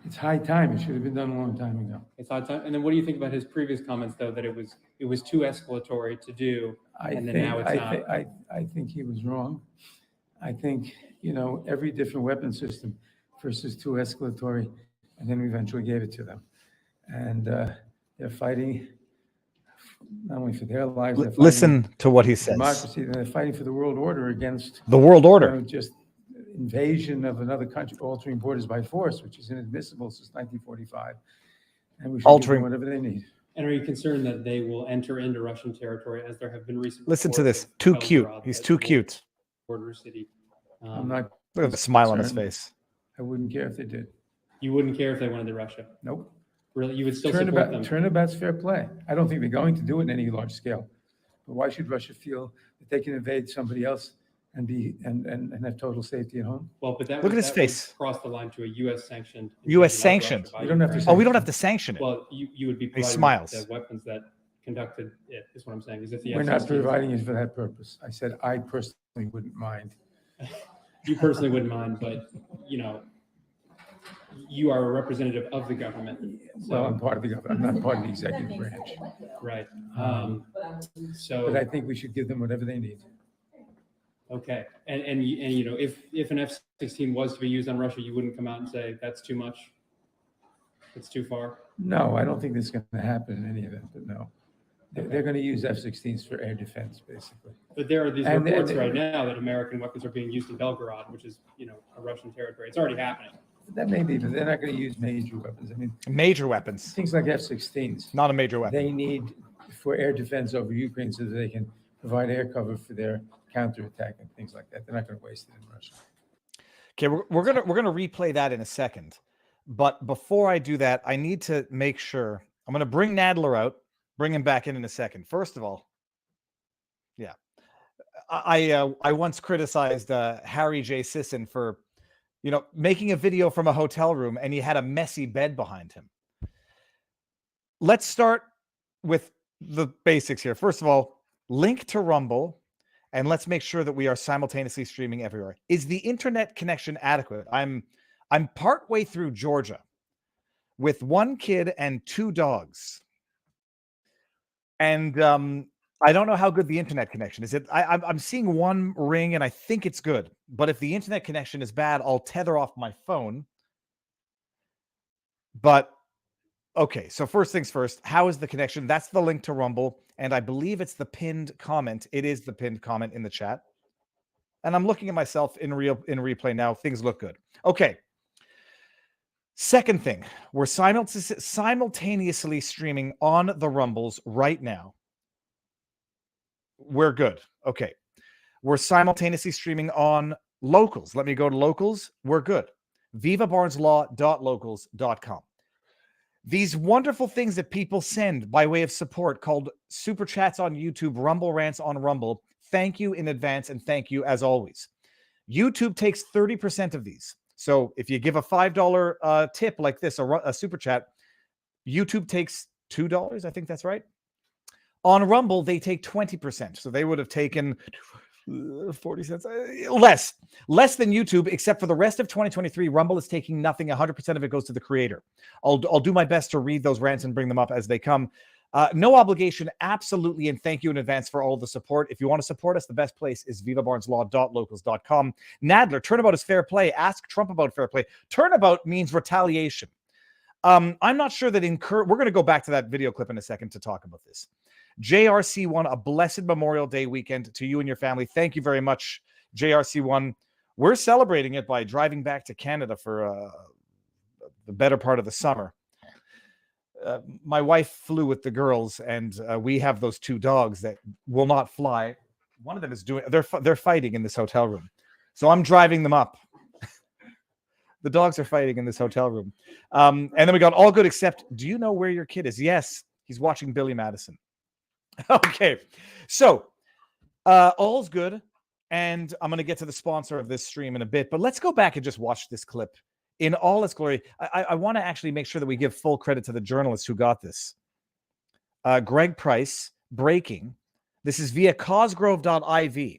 It's high time. It should have been done a long time ago. It's high time. And then what do you think about his previous comments, though, that it was too escalatory to do, now it's not? I think he was wrong. I think, every different weapon system versus too escalatory, and then we eventually gave it to them. And they're fighting not only for their lives. Listen to what he says. Democracy. They're fighting for the world order against the world order. Just invasion of another country, altering borders by force, which is inadmissible since 1945. And we should give them whatever they need. And are you concerned that they will enter into Russian territory, as there have been recent? Listen to this. Too cute. He's too cute. Border city. I'm not. Look at the smile on his face. I wouldn't care if they did. You wouldn't care if they went into Russia? Nope. Really? You would still support them? Turnabout's fair play. I don't think they're going to do it in any large scale. But why should Russia feel that they can invade somebody else and have total safety at home? Well, but look at his face. Cross the line to a U.S. sanctioned. U.S. sanctioned. You don't have to. Oh, we don't have to sanction it. Well, you would be providing the weapons that conducted it. Is what I'm saying. Is if the we're not providing it for that purpose. I said I personally wouldn't mind. You personally wouldn't mind, but you are a representative of the government. So. Well, I'm part of the government. I'm not part of the executive branch. Right. But I think we should give them whatever they need. Okay. And if an F-16 was to be used on Russia, you wouldn't come out and say that's too much. It's too far. No, I don't think this is going to happen in any event. But no, they're going to use F-16s for air defense, basically. But there are these reports right now that American weapons are being used in Belgorod, which is a Russian territory. It's already happening. That may be, but they're not going to use major weapons. I mean, major weapons. Things like F-16s. Not a major weapon. They need for air defense over Ukraine so that they can provide air cover for their counterattack and things like that. They're not going to waste it in Russia. Okay, we're gonna replay that in a second, but before I do that, I need to make sure. I'm going to bring Nadler out, bring him back in a second. First of all, yeah, I once criticized Harry J. Sisson for making a video from a hotel room and he had a messy bed behind him. Let's start with the basics here. First of all, link to Rumble, and let's make sure that we are simultaneously streaming everywhere. Is the internet connection adequate? I'm partway through Georgia with 1 kid and 2 dogs. And I don't know how good the internet connection is. I'm seeing 1 ring and I think it's good. But if the internet connection is bad, I'll tether off my phone. But okay, so first things first, how is the connection? That's the link to Rumble. And I believe it's the pinned comment. It is the pinned comment in the chat. And I'm looking at myself in replay now. Things look good. Okay. Second thing, we're simultaneously streaming on the Rumbles right now. We're good. Okay. We're simultaneously streaming on Locals. Let me go to Locals. We're good. vivabarneslaw.locals.com. These wonderful things that people send by way of support called Super Chats on YouTube, Rumble Rants on Rumble. Thank you in advance, and thank you as always. YouTube takes 30% of these. So if you give a $5 tip like this, a Super Chat, YouTube takes $2. I think that's right. On Rumble, they take 20%. So they would have taken 40 cents, less than YouTube, except for the rest of 2023. Rumble is taking nothing. 100% of it goes to the creator. I'll do my best to read those rants and bring them up as they come. No obligation, absolutely, and thank you in advance for all the support. If you want to support us, the best place is vivabarneslaw.locals.com. Nadler, turnabout is fair play. Ask Trump about fair play. Turnabout means retaliation. I'm not sure that we're going to go back to that video clip in a second to talk about this. JRC1, a blessed Memorial Day weekend to you and your family. Thank you very much, JRC1. We're celebrating it by driving back to Canada for the better part of the summer. My wife flew with the girls, and we have those 2 dogs that will not fly. One of them is they're fighting in this hotel room. So I'm driving them up. The dogs are fighting in this hotel room. And then we got all good except, do you know where your kid is? Yes, he's watching Billy Madison. Okay, so all's good. And I'm going to get to the sponsor of this stream in a bit. But let's go back and just watch this clip in all its glory. I want to actually make sure that we give full credit to the journalist who got this. Greg Price, breaking. This is via cosgrove.iv.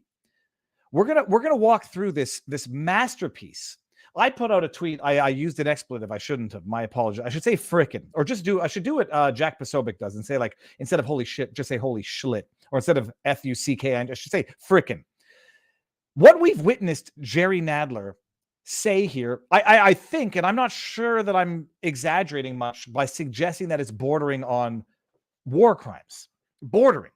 We're gonna walk through this masterpiece I put out a tweet. I used an expletive. I shouldn't have. My apology. I should say frickin', or I should do what Jack Posobiec does and say, like, instead of holy shit, just say holy schlit. Or instead of F-U-C-K, I should say frickin'. What we've witnessed Jerry Nadler say here, I think, and I'm not sure that I'm exaggerating much by suggesting that it's bordering on war crimes. Bordering.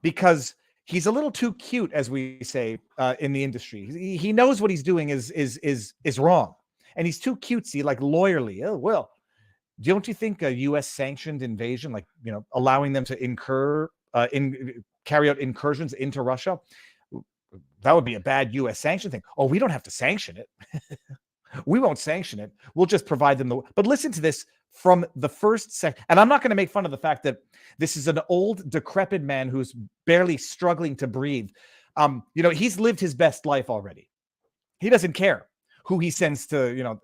Because he's a little too cute, as we say in the industry. He knows what he's doing is wrong, and he's too cutesy, like lawyerly. Oh well, don't you think a U.S. sanctioned invasion, like allowing them to carry out incursions into Russia, that would be a bad U.S. sanction thing? Oh, we don't have to sanction it. We won't sanction it. We'll just provide them the. But listen to this from the first second. And I'm not going to make fun of the fact that this is an old, decrepit man who's barely struggling to breathe. He's lived his best life already. He doesn't care who he sends to,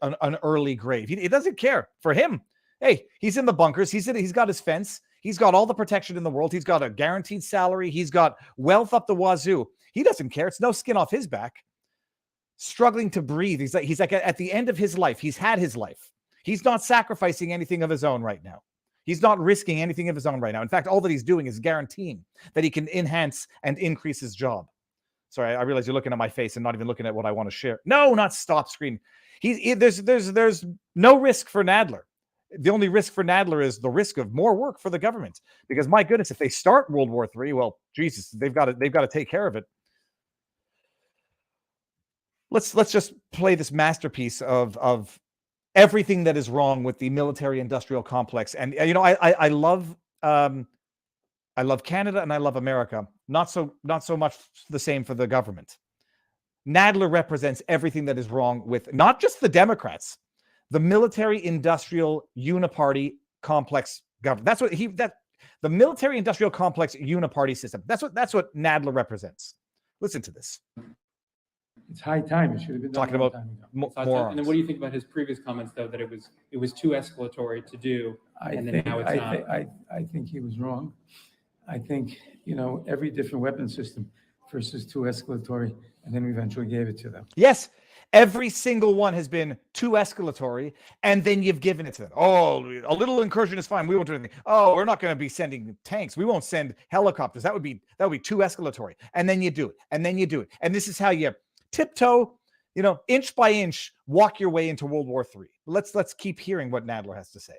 an early grave. He doesn't care. For him, hey, he's in the bunkers. He's got his fence. He's got all the protection in the world. He's got a guaranteed salary. He's got wealth up the wazoo. He doesn't care. It's no skin off his back. Struggling to breathe. He's like at the end of his life. He's had his life. He's not sacrificing anything of his own right now. He's not risking anything of his own right now. In fact, all that he's doing is guaranteeing that he can enhance and increase his job. Sorry, I realize you're looking at my face and not even looking at what I want to share. No, not stop screen. There's no risk for Nadler. The only risk for Nadler is the risk of more work for the government. Because my goodness, if they start World War III, well, Jesus, they've got to take care of it. Let's just play this masterpiece of everything that is wrong with the military-industrial complex. And I love Canada and I love America. Not so much the same for the government. Nadler represents everything that is wrong with not just the Democrats, the military-industrial uniparty complex government. That's what the military-industrial complex uniparty system. That's what Nadler represents. Listen to this. It's high time. It should have been done Talking a long about time ago. And then what do you think about his previous comments, though, that it was too escalatory to do, and then now it's not? I think he was wrong. I think, every different weapon system first is too escalatory, and then we eventually gave it to them. Yes, every single one has been too escalatory, and then you've given it to them. Oh, a little incursion is fine. We won't do anything. Oh, we're not going to be sending tanks. We won't send helicopters. That would be too escalatory. And then you do it, and then you do it. And this is how you tiptoe, inch by inch, walk your way into World War III. Let's keep hearing what Nadler has to say.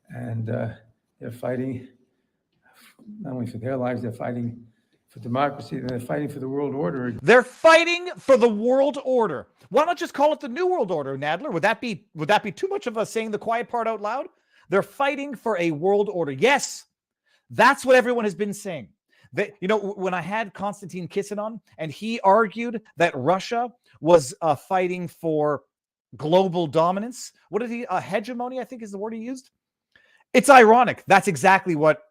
And they're fighting not only for their lives, they're fighting for democracy, and they're fighting for the world order. They're fighting for the world order. Why not just call it the New World Order, Nadler? Would that be too much of us saying the quiet part out loud? They're fighting for a world order. Yes, that's what everyone has been saying. When I had Konstantin Kisin on, and he argued that Russia was fighting for global dominance. What did he? Hegemony, I think is the word he used. It's ironic. That's exactly what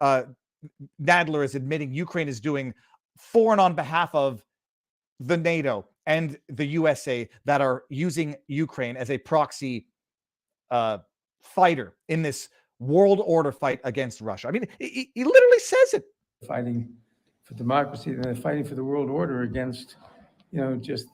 Nadler is admitting Ukraine is doing for and on behalf of the NATO and the USA that are using Ukraine as a proxy fighter in this world order fight against Russia. I mean, he literally says it. Fighting for democracy, and they're fighting for the world order against, just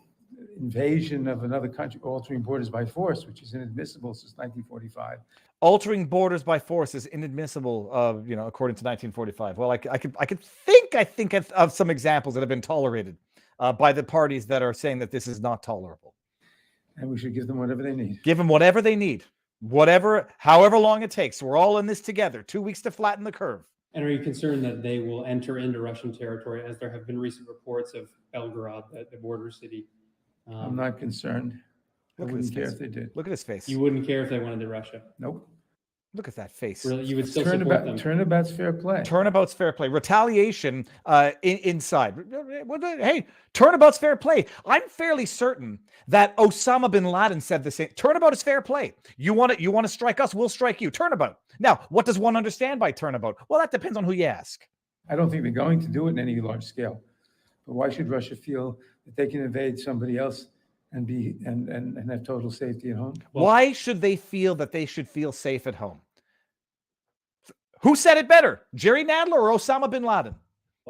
invasion of another country, altering borders by force, which is inadmissible since 1945. Altering borders by force is inadmissible, according to 1945. Well, I could think of some examples that have been tolerated by the parties that are saying that this is not tolerable. And we should give them whatever they need. Give them whatever they need, however long it takes. We're all in this together. 2 weeks to flatten the curve. And are you concerned that they will enter into Russian territory, as there have been recent reports of Belgorod, the border city? I'm not concerned. I wouldn't care if they did. Look at his face. You wouldn't care if they went into Russia? Nope. Look at that face. Really, you would still support them? Turnabout's fair play. Turnabout's fair play. Retaliation inside. Hey, turnabout's fair play. I'm fairly certain that Osama bin Laden said the same. Turnabout is fair play. You want to strike us, we'll strike you. Turnabout. Now, what does one understand by turnabout? Well, that depends on who you ask. I don't think they're going to do it in any large scale. But why should Russia feel that they can invade somebody else and have total safety at home? Why should they feel that they should feel safe at home? Who said it better, Jerry Nadler or Osama bin Laden?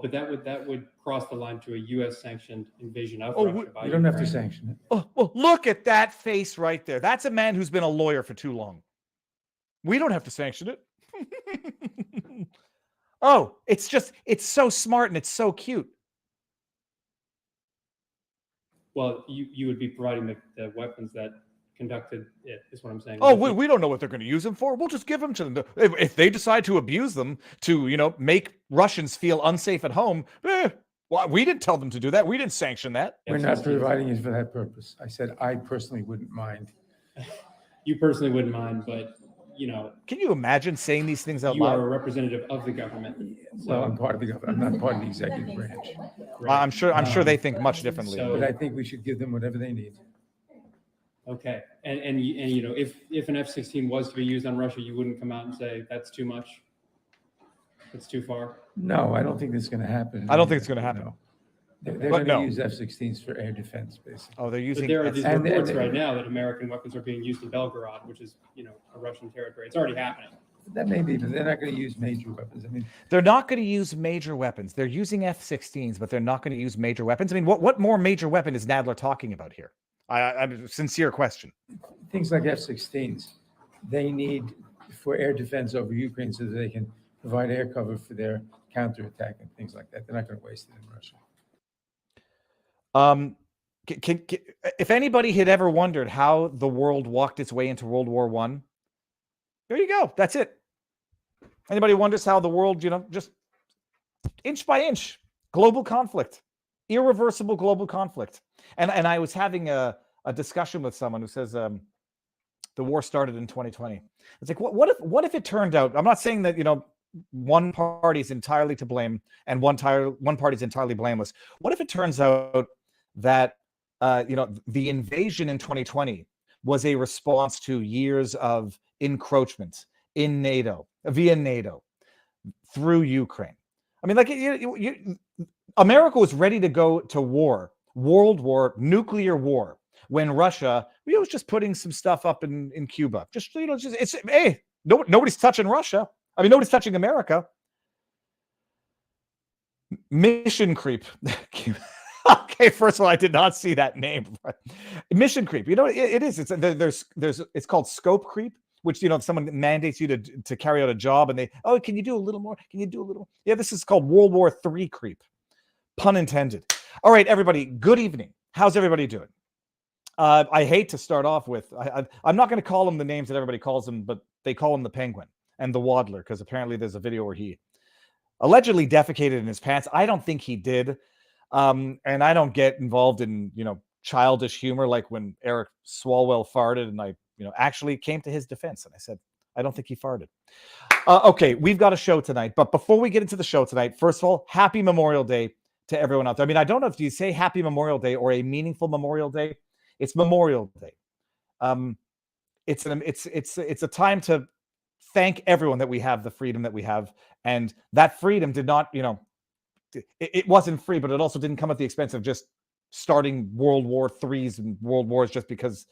but that would cross the line to a U.S. sanctioned invasion of Oh, Russia by You don't have to Ukraine. sanction it. Oh, well, look at that face right there. That's a man who's been a lawyer for too long. We don't have to sanction it. Oh, it's so smart and it's so cute. Well, you would be providing the weapons that conducted it, is what I'm saying. Oh, we don't know what they're going to use them for. We'll just give them to them. If they decide to abuse them to, make Russians feel unsafe at home, well, we didn't tell them to do that. We didn't sanction that. We're not providing it for that purpose. I said I personally wouldn't mind. You personally wouldn't mind, but Can you imagine saying these things out you are loud? a representative of the government. Well, I'm part of the government. I'm not part of the executive branch. Right. I'm sure they think much differently. So- But I think we should give them whatever they need. Okay, and if an F-16 was to be used on Russia, you wouldn't come out and say that's too much, it's too far. No, I don't think that's going to happen. I don't think it's gonna happen. No. They're But going to no. use F-16s for air defense, basically. Oh, they're But using. there are these And- reports and- right now that American weapons are being used in Belgorod, which is a Russian territory. It's already happening. That may be, but they're not going to use major weapons. I mean, They're not going to use major weapons. They're using F-16s, but they're not going to use major weapons. I mean, what more major weapon is Nadler talking about here? I'm a sincere question. things like F-16s, they need for air defense over Ukraine so that they can provide air cover for their counterattack and things like that. They're not going to waste it in Russia. If anybody had ever wondered how the world walked its way into World War I, there you go. That's it. Anybody wonders how the world, just inch by inch, global conflict, irreversible global conflict. And I was having a discussion with someone who says the war started in 2020. It's like, what if it turned out? I'm not saying that one party is entirely to blame and one party is entirely blameless. What if it turns out that the invasion in 2020 was a response to years of encroachment in NATO, via NATO, through Ukraine? I mean, America was ready to go to war, world war, nuclear war, when Russia was just putting some stuff up in Cuba. Nobody's touching Russia. I mean, nobody's touching America. Mission creep. Okay, first of all, I did not see that name. Mission creep. It is. It's called scope creep, which someone mandates you to carry out a job, and can you do a little more? Can you do a little? Yeah, this is called World War III creep. Pun intended. All right, everybody. Good evening. How's everybody doing? I hate to start off with. I'm not going to call him the names that everybody calls him, but they call him the Penguin and the Waddler because apparently there's a video where he allegedly defecated in his pants. I don't think he did. And I don't get involved in, childish humor like when Eric Swalwell farted and I, actually came to his defense and I said, I don't think he farted. Okay, we've got a show tonight. But before we get into the show tonight, first of all, happy Memorial Day to everyone out there. I mean, I don't know if you say happy Memorial Day or a meaningful Memorial Day. It's Memorial Day. It's a time to thank everyone that we have the freedom that we have. And that freedom did not, it wasn't free, but it also didn't come at the expense of just starting World War IIIs and World Wars just because.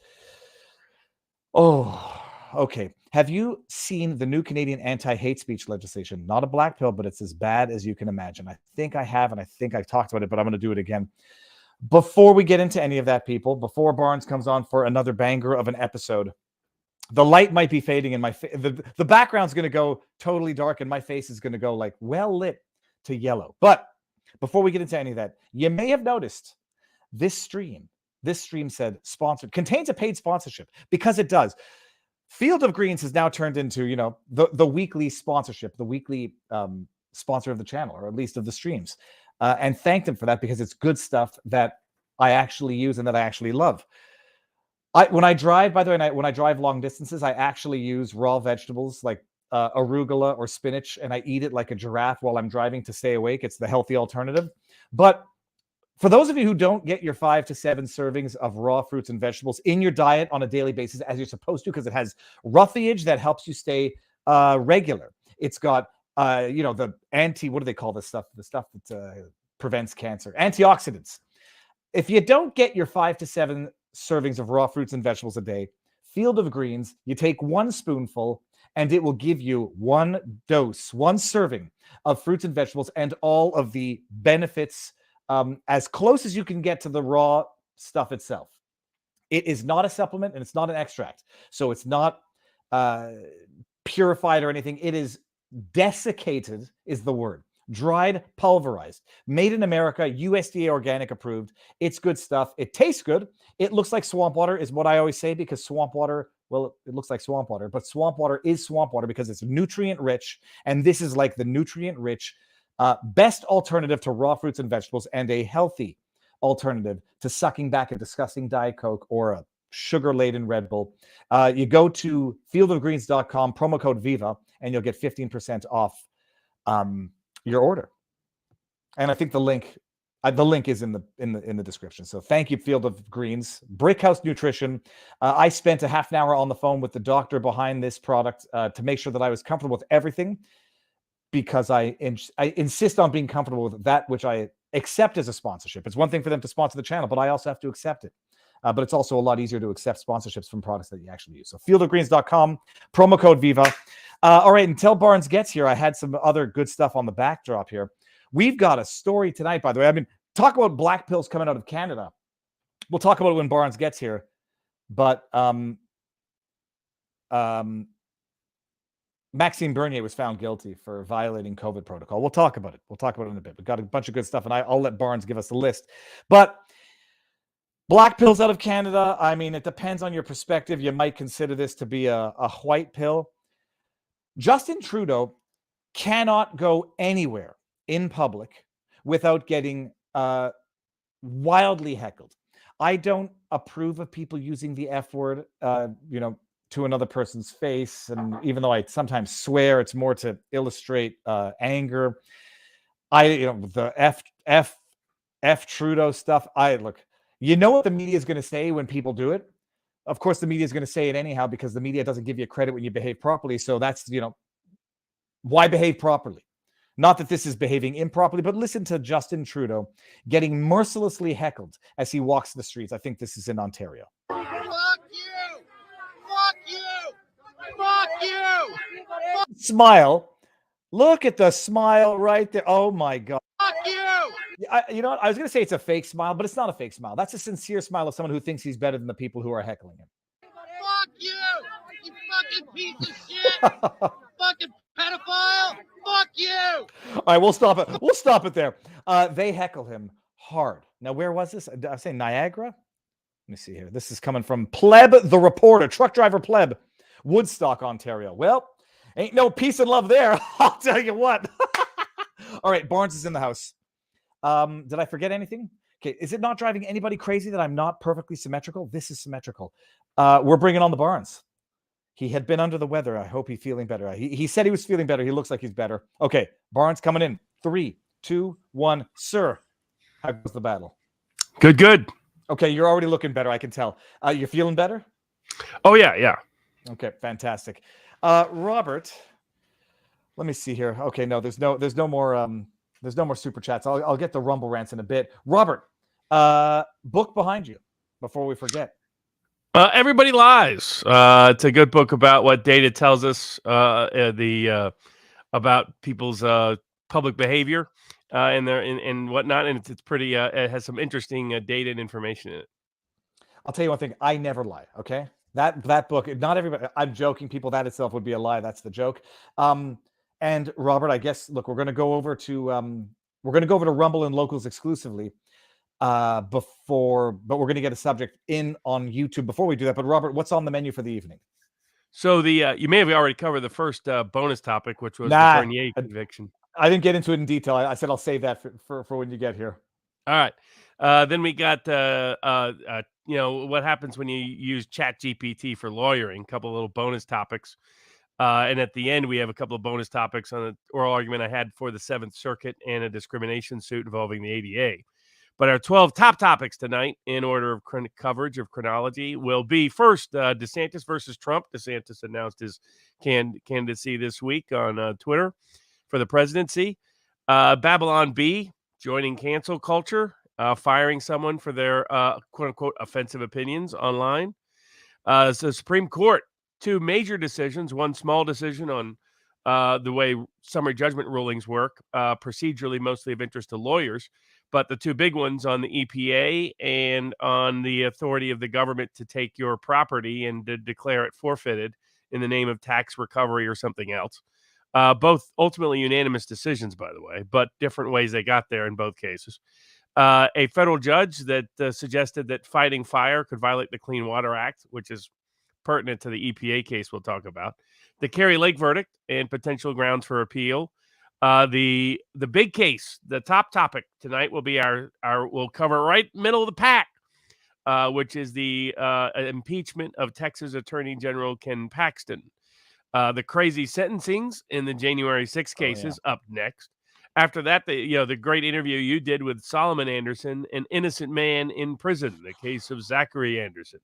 Oh, okay. Have you seen the new Canadian anti-hate speech legislation? Not a black pill, but it's as bad as you can imagine. I think I have, and I think I've talked about it, but I'm going to do it again. Before we get into any of that, people, before Barnes comes on for another banger of an episode, the light might be fading in my face. The background's going to go totally dark, and my face is going to go like well lit to yellow. But before we get into any of that, you may have noticed this stream said sponsored, contains a paid sponsorship, because it does. Field of Greens has now turned into, the weekly sponsorship, the weekly sponsor of the channel, or at least of the streams. And thank them for that, because it's good stuff that I actually use and that I actually love. When I drive long distances, I actually use raw vegetables like arugula or spinach, and I eat it like a giraffe while I'm driving to stay awake. It's the healthy alternative. But for those of you who don't get your 5 to 7 servings of raw fruits and vegetables in your diet on a daily basis, as you're supposed to, because it has roughage that helps you stay regular. It's got, the what do they call this stuff? The stuff that prevents cancer. Antioxidants. If you don't get your 5 to 7 servings of raw fruits and vegetables a day, Field of Greens. You take 1 spoonful, and it will give you 1 dose, 1 serving of fruits and vegetables and all of the benefits as close as you can get to the raw stuff itself. It is not a supplement and it's not an extract. So it's not purified or anything. It is desiccated is the word. Dried, pulverized, made in America, USDA organic approved. It's good stuff. It tastes good. It looks like swamp water is what I always say, because swamp water, well, it looks like swamp water, but swamp water is swamp water because it's nutrient rich. And this is like the nutrient rich, best alternative to raw fruits and vegetables, and a healthy alternative to sucking back a disgusting Diet Coke or a sugar-laden Red Bull. You go to fieldofgreens.com, promo code VIVA, and you'll get 15% off your order. And I think the link is in the description. So thank you, Field of Greens. Brickhouse Nutrition. I spent a half an hour on the phone with the doctor behind this product to make sure that I was comfortable with everything, because I insist on being comfortable with that which I accept as a sponsorship. It's one thing for them to sponsor the channel, but I also have to accept it. But it's also a lot easier to accept sponsorships from products that you actually use. So fieldofgreens.com, promo code VIVA. All right, until Barnes gets here, I had some other good stuff on the backdrop here. We've got a story tonight, by the way. I mean, talk about black pills coming out of Canada. We'll talk about it when Barnes gets here. But Maxime Bernier was found guilty for violating COVID protocol. We'll talk about it. We'll talk about it in a bit. We've got a bunch of good stuff, and I'll let Barnes give us the list. But black pills out of Canada, I mean, it depends on your perspective. You might consider this to be a white pill. Justin Trudeau cannot go anywhere in public without getting wildly heckled. I don't approve of people using the F word, to another person's face. And even though I sometimes swear, it's more to illustrate anger. The F Trudeau stuff. You know what the media is going to say when people do it? Of course, the media is going to say it anyhow, because the media doesn't give you credit when you behave properly. So that's, why behave properly? Not that this is behaving improperly, but listen to Justin Trudeau getting mercilessly heckled as he walks the streets. I think this is in Ontario. Fuck you! Fuck you! Fuck you! Smile. Look at the smile right there. Oh my God. Fuck you! You know what? I was going to say it's a fake smile, but it's not a fake smile. That's a sincere smile of someone who thinks he's better than the people who are heckling him. Fuck you! You fucking piece of shit! Fucking pedophile! Fuck you! All right, we'll stop it. We'll stop it there. They heckle him hard. Now, where was this? Did I say Niagara? Let me see here. This is coming from Pleb, the reporter, truck driver Pleb, Woodstock, Ontario. Well, ain't no peace and love there. I'll tell you what. All right, Barnes is in the house. Did I forget anything? Okay, is it not driving anybody crazy that I'm not perfectly symmetrical? This is symmetrical. We're bringing on the Barnes. He had been under the weather. I hope he's feeling better. He said he was feeling better. He looks like he's better. Okay, Barnes coming in. 3, 2, 1. Sir, how was the battle? Good. Okay, you're already looking better. I can tell. You're feeling better? Oh, yeah. Okay, fantastic. Robert, let me see here. Okay, no, there's no more super chats. I'll get the Rumble rants in a bit. Robert, book behind you before we forget. Everybody Lies. It's a good book about what data tells us about people's public behavior and whatnot, and it's pretty. It has some interesting data and information in it. I'll tell you one thing. I never lie. Okay, that book. Not everybody. I'm joking. People, that itself would be a lie. That's the joke. And Robert, I guess. Look, we're going to go over to Rumble and Locals exclusively. But we're going to get a subject in on YouTube before we do that. But Robert, what's on the menu for the evening? So you may have already covered the first bonus topic, which was the Bernier conviction. I didn't get into it in detail. I said I'll save that for when you get here. All right. Then we got what happens when you use ChatGPT for lawyering. A couple of little bonus topics. And at the end, we have a couple of bonus topics on an oral argument I had for the 7th Circuit and a discrimination suit involving the ADA. But our 12 top topics tonight, in order of coverage of chronology, will be first DeSantis versus Trump. DeSantis announced his candidacy this week on Twitter for the presidency. Babylon Bee joining cancel culture, firing someone for their quote unquote offensive opinions online. So Supreme Court, two major decisions, one small decision on the way summary judgment rulings work, procedurally mostly of interest to lawyers, but the two big ones on the EPA and on the authority of the government to take your property and to declare it forfeited in the name of tax recovery or something else. Both ultimately unanimous decisions, by the way, but different ways they got there in both cases. A federal judge that suggested that fighting fire could violate the Clean Water Act, which is pertinent to the EPA case we'll talk about. The Kerry Lake verdict and potential grounds for appeal. The big case, the top topic tonight will be our we'll cover right middle of the pack, which is the impeachment of Texas Attorney General Ken Paxton. The crazy sentencings in the January 6 cases up next. After that, the great interview you did with Solomon Anderson, an innocent man in prison, the case of Zachary Anderson.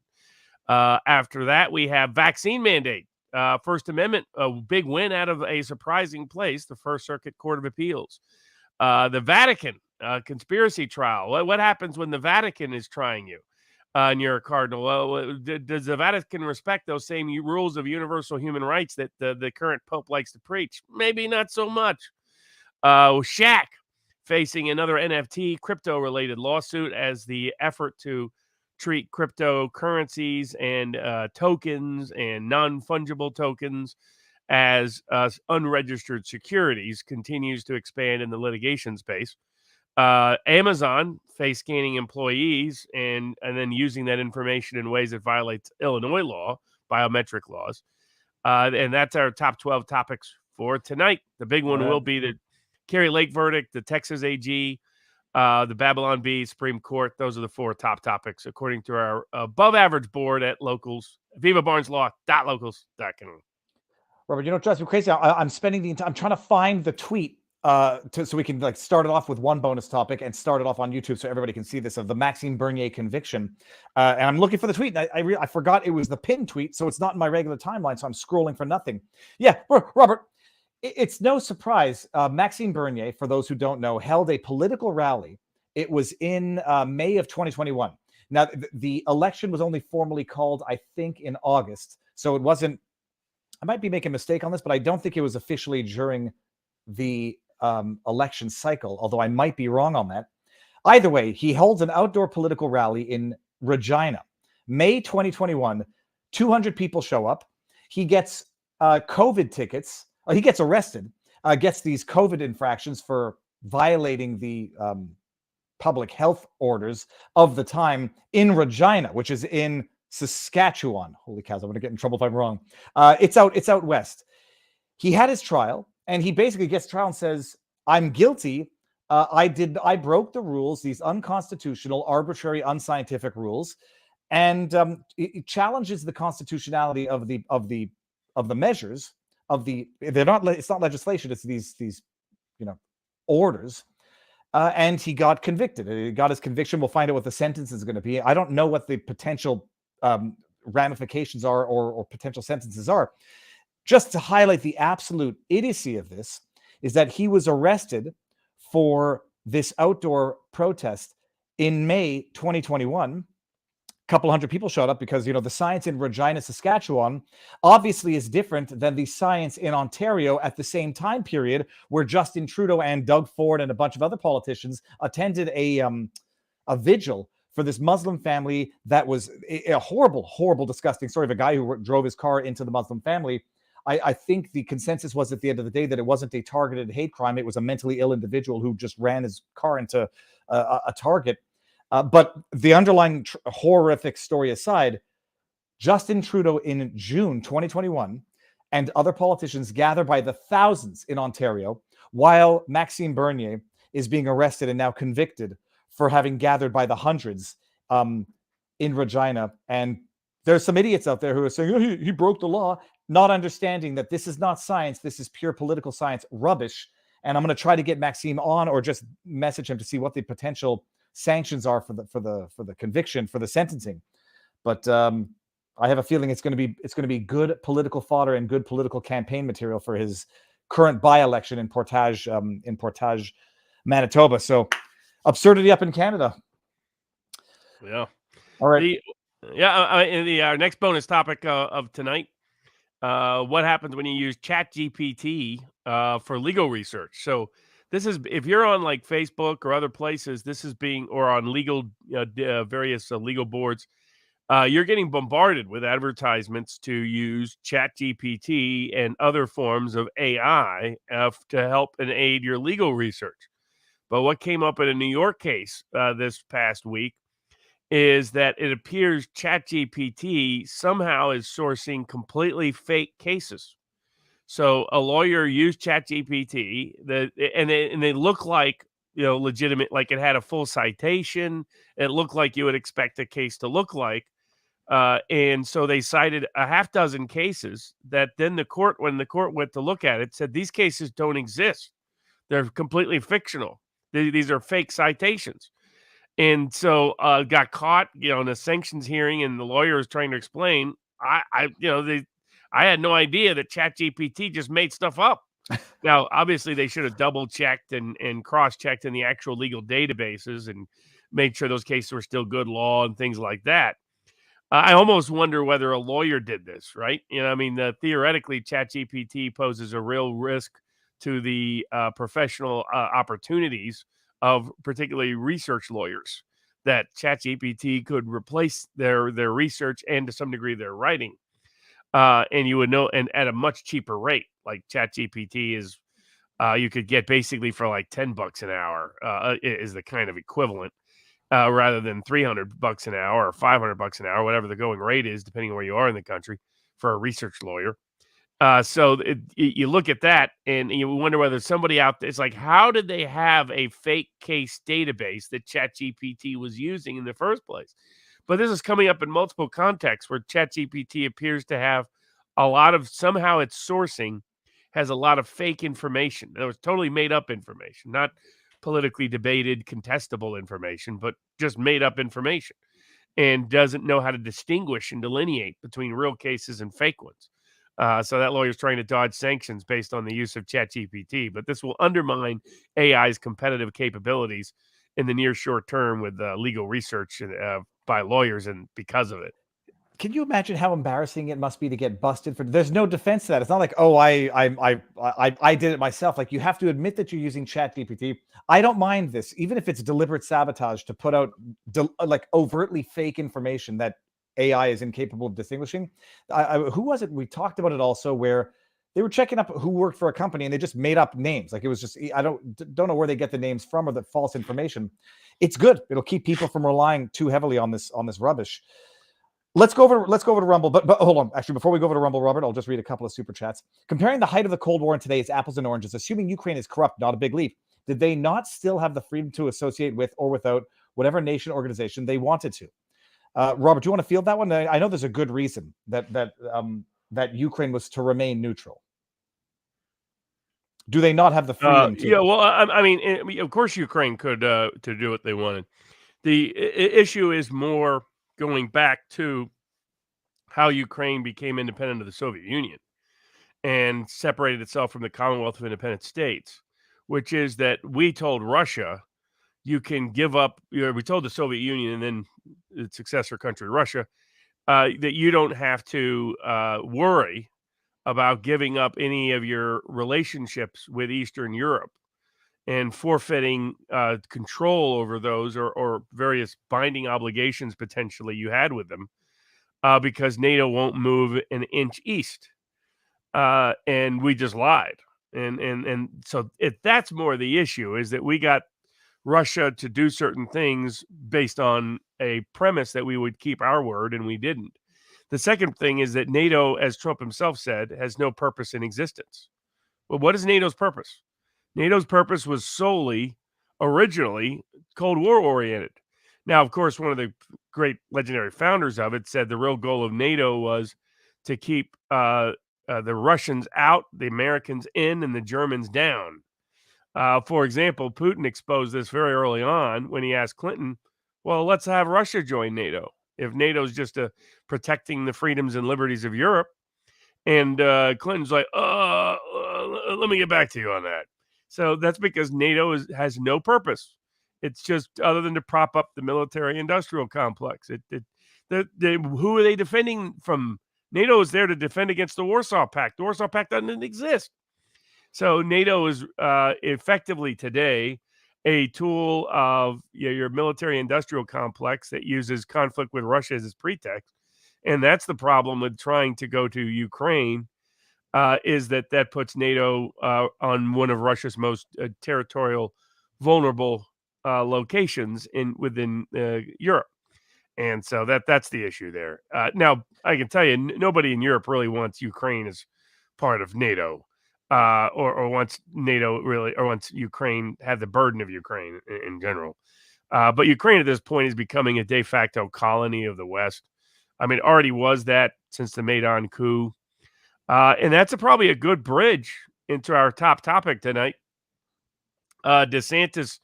After that, we have vaccine mandate, First Amendment, a big win out of a surprising place, the First Circuit Court of Appeals. The Vatican conspiracy trial. What happens when the Vatican is trying you? And you're a cardinal. Well, does the Vatican respect those same rules of universal human rights that the current Pope likes to preach? Maybe not so much. Shaq facing another NFT crypto-related lawsuit as the effort to treat cryptocurrencies and tokens and non-fungible tokens as unregistered securities continues to expand in the litigation space. Amazon face scanning employees and then using that information in ways that violates Illinois law, biometric laws. And that's our top 12 topics for tonight. The big one will be the Kerry Lake verdict, the Texas AG, the Babylon Bee, Supreme Court. Those are the four top topics, according to our above average board at locals, vivabarneslaw.locals.com. Robert, you know what drives me crazy? I'm spending the entire, I'm trying to find the tweet so we can like start it off with one bonus topic and start it off on YouTube so everybody can see this of the Maxime Bernier conviction. And I'm looking for the tweet. And I forgot it was the pinned tweet, so it's not in my regular timeline. So I'm scrolling for nothing. Yeah, Robert, it's no surprise. Maxime Bernier, for those who don't know, held a political rally. It was in May of 2021. Now, the election was only formally called, I think, in August. So it wasn't, I might be making a mistake on this, but I don't think it was officially during the election cycle, although I might be wrong on that. Either way, he holds an outdoor political rally in Regina. May 2021, 200 people show up. He gets COVID tickets. He gets arrested, gets these COVID infractions for violating the public health orders of the time in Regina, which is in Saskatchewan. Holy cows, I'm going to get in trouble if I'm wrong. It's out west. He had his trial, and he basically gets trial and says, I'm guilty. I broke the rules, these unconstitutional, arbitrary, unscientific rules, and it challenges the constitutionality of the measures of the. They're not. It's not legislation. It's these orders. And he got convicted. He got his conviction. We'll find out what the sentence is going to be. I don't know what the potential ramifications are or potential sentences are. Just to highlight the absolute idiocy of this is that he was arrested for this outdoor protest in May 2021. A couple hundred people showed up because, the science in Regina, Saskatchewan, obviously is different than the science in Ontario at the same time period, where Justin Trudeau and Doug Ford and a bunch of other politicians attended a vigil for this Muslim family that was a horrible, horrible, disgusting story of a guy who drove his car into the Muslim family. I think the consensus was at the end of the day that it wasn't a targeted hate crime. It was a mentally ill individual who just ran his car into a target. But the underlying horrific story aside, Justin Trudeau in June 2021 and other politicians gather by the thousands in Ontario, while Maxime Bernier is being arrested and now convicted for having gathered by the hundreds in Regina. And there's some idiots out there who are saying, oh, he broke the law, not understanding that this is not science. This is pure political science rubbish. And I'm going to try to get Maxime on or just message him to see what the potential sanctions are for the conviction, for the sentencing. But I have a feeling it's going to be good political fodder and good political campaign material for his current by-election in Portage, Manitoba. So absurdity up in Canada. Yeah. All right. Our next bonus topic of tonight: what happens when you use ChatGPT for legal research? So this is if you're on like Facebook or other places, this is being or on legal various legal boards. You're getting bombarded with advertisements to use ChatGPT and other forms of AI to help and aid your legal research. But what came up in a New York case this past week is that it appears ChatGPT somehow is sourcing completely fake cases. So a lawyer used ChatGPT, and they look like legitimate, like it had a full citation. It looked like you would expect a case to look like, and so they cited a half dozen cases that then when the court went to look at it, said these cases don't exist. They're completely fictional. These are fake citations. And so got caught, in a sanctions hearing, and the lawyer was trying to explain. I had no idea that ChatGPT just made stuff up. Now, obviously, they should have double checked and cross checked in the actual legal databases and made sure those cases were still good law and things like that. I almost wonder whether a lawyer did this, right? Theoretically, ChatGPT poses a real risk to the professional opportunities of particularly research lawyers, that ChatGPT could replace their research and to some degree their writing. And you would know, and at a much cheaper rate, like ChatGPT is, you could get basically for like $10 an hour is the kind of equivalent, rather than $300 an hour or $500 an hour, whatever the going rate is, depending on where you are in the country for a research lawyer. So you look at that and you wonder whether somebody out there, it's like, how did they have a fake case database that ChatGPT was using in the first place? But this is coming up in multiple contexts where ChatGPT appears to have a lot of, somehow its sourcing has a lot of fake information. That was totally made up information, not politically debated, contestable information, but just made up information, and doesn't know how to distinguish and delineate between real cases and fake ones. So that lawyer's trying to dodge sanctions based on the use of ChatGPT, but this will undermine AI's competitive capabilities in the near short term with legal research by lawyers, and because of it. Can you imagine how embarrassing it must be to get busted for? There's no defense to that. It's not like, oh, I did it myself. Like, you have to admit that you're using ChatGPT. I don't mind this, even if it's deliberate sabotage to put out like overtly fake information that AI is incapable of distinguishing. Who was it? We talked about it also, where they were checking up who worked for a company and they just made up names. Like, it was just, I don't know where they get the names from or the false information. It's good. It'll keep people from relying too heavily on this rubbish. Let's go over to Rumble, but hold on. Actually, before we go over to Rumble, Robert, I'll just read a couple of super chats. Comparing the height of the Cold War and today is apples and oranges. Assuming Ukraine is corrupt, not a big leap. Did they not still have the freedom to associate with or without whatever nation organization they wanted to? Robert, do you want to field that one? I know there's a good reason that Ukraine was to remain neutral. Do they not have the freedom to? Yeah, well, I mean, of course, Ukraine could to do what they wanted. The issue is more going back to how Ukraine became independent of the Soviet Union and separated itself from the Commonwealth of Independent States, which is that we told Russia, you can give up, we told the Soviet Union and then its successor country, Russia, that you don't have to worry about giving up any of your relationships with Eastern Europe and forfeiting control over those or various binding obligations potentially you had with them, because NATO won't move an inch east. And we just lied. And so that's more the issue, is that we got Russia to do certain things based on a premise that we would keep our word, and we didn't. The second thing is that NATO, as Trump himself said, has no purpose in existence. Well, what is NATO's purpose? NATO's purpose was solely, originally, Cold War oriented. Now, of course, one of the great legendary founders of it said the real goal of NATO was to keep the Russians out, the Americans in, and the Germans down. For example, Putin exposed this very early on when he asked Clinton, well, let's have Russia join NATO. If NATO's just protecting the freedoms and liberties of Europe. And Clinton's like, let me get back to you on that. So that's because NATO has no purpose. It's just other than to prop up the military industrial complex. Who are they defending from? NATO is there to defend against the Warsaw Pact. The Warsaw Pact doesn't exist. So NATO is effectively today a tool of your military industrial complex that uses conflict with Russia as its pretext. And that's the problem with trying to go to Ukraine, is that puts NATO on one of Russia's most territorial, vulnerable locations within Europe. And so that's the issue there. Now, I can tell you, nobody in Europe really wants Ukraine as part of NATO, or wants NATO really, or wants Ukraine have the burden of Ukraine in general. But Ukraine at this point is becoming a de facto colony of the West. I mean, it already was that since the Maidan coup. And that's probably a good bridge into our top topic tonight. DeSantis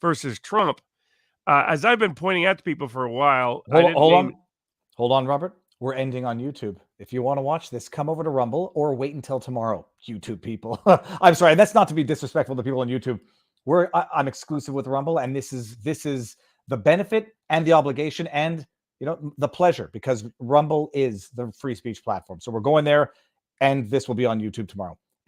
versus Trump. As I've been pointing out to people for a while. Hold on, Robert. We're ending on YouTube. If you want to watch this, come over to Rumble or wait until tomorrow, YouTube people. I'm sorry. That's not to be disrespectful to people on YouTube. I'm exclusive with Rumble, and this is the benefit and the obligation and the pleasure, because Rumble is the free speech platform. So we're going there, and this will be on YouTube tomorrow.